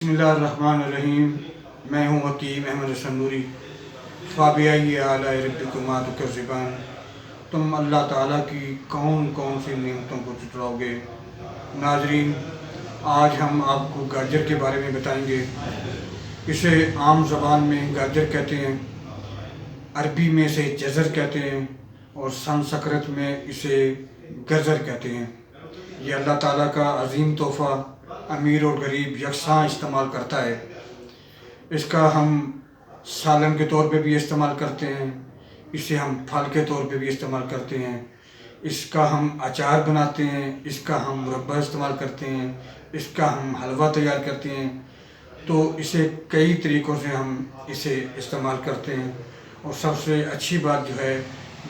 बिस्मिल्लाहिर्रहमानिर्रहीम। मैं हूँ हकीम अहमद हसन नूरी। फ़ाबिआई आला रब्बिकुमा तुकज़्ज़िबान। तुम अल्लाह ताला की कौन कौन सी नेमतों को झुठलाओगे। नाज़रीन, आज हम आपको गाजर के बारे में बताएंगे। इसे आम ज़बान में गाजर कहते हैं, अरबी में इसे जज़र कहते हैं और संस्कृत में इसे गज़र कहते हैं। ये अल्लाह ताला का अज़ीम तोहफ़ा अमीर और गरीब यकसां इस्तेमाल करता है। इसका हम सालन के तौर पे भी इस्तेमाल करते हैं, इसे हम फल के तौर पे भी इस्तेमाल करते हैं, इसका हम अचार बनाते हैं, इसका हम मुरब्बा इस्तेमाल करते हैं, इसका हम हलवा तैयार करते हैं। तो इसे कई तरीक़ों से हम इसे इस्तेमाल करते हैं। और सबसे अच्छी बात जो है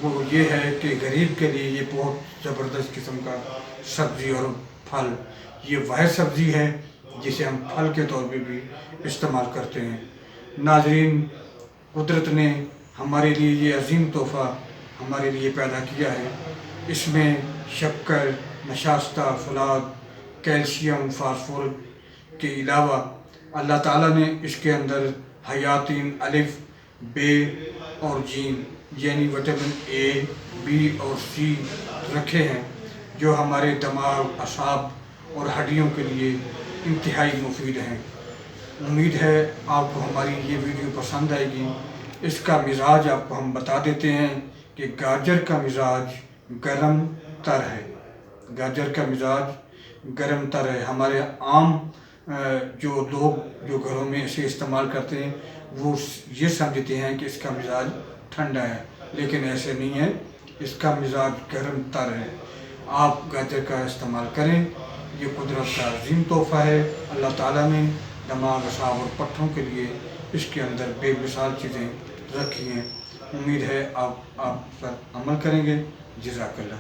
वो ये है कि गरीब के लिए ये बहुत ज़बरदस्त किस्म का सब्ज़ी और फल, ये वह सब्ज़ी है जिसे हम फल के तौर पे भी इस्तेमाल करते हैं। नाज़रीन, कुदरत ने हमारे लिए ये अज़ीम तोहफ़ा हमारे लिए पैदा किया है। इसमें शक्कर, नशास्ता, फौलाद, कैल्शियम, फास्फोरस के अलावा अल्लाह ताला ने इसके अंदर हयातीन अलिफ, बे और जीन यानी विटामिन ए, बी और सी रखे हैं, जो हमारे दिमाग, असाब और हड्डियों के लिए इंतहाई मुफीद हैं। उम्मीद है आपको हमारी ये वीडियो पसंद आएगी। इसका मिजाज आपको हम बता देते हैं कि गाजर का मिजाज गरम तर है। गाजर का मिजाज गरम तर है। हमारे आम जो लोग जो घरों में इसे इस्तेमाल करते हैं वो ये समझते हैं कि इसका मिजाज ठंडा है, लेकिन ऐसे नहीं है। इसका मिजाज गरम तर है। आप गाजर का इस्तेमाल करें। ये कुदरत का अज़ीम तोहफ़ा है। अल्लाह ताला ने दिमाग, असाब और पट्ठों के लिए इसके अंदर बेमिसाल चीज़ें रखी हैं। उम्मीद है आप पर अमल करेंगे। जज़ाकल्लाह।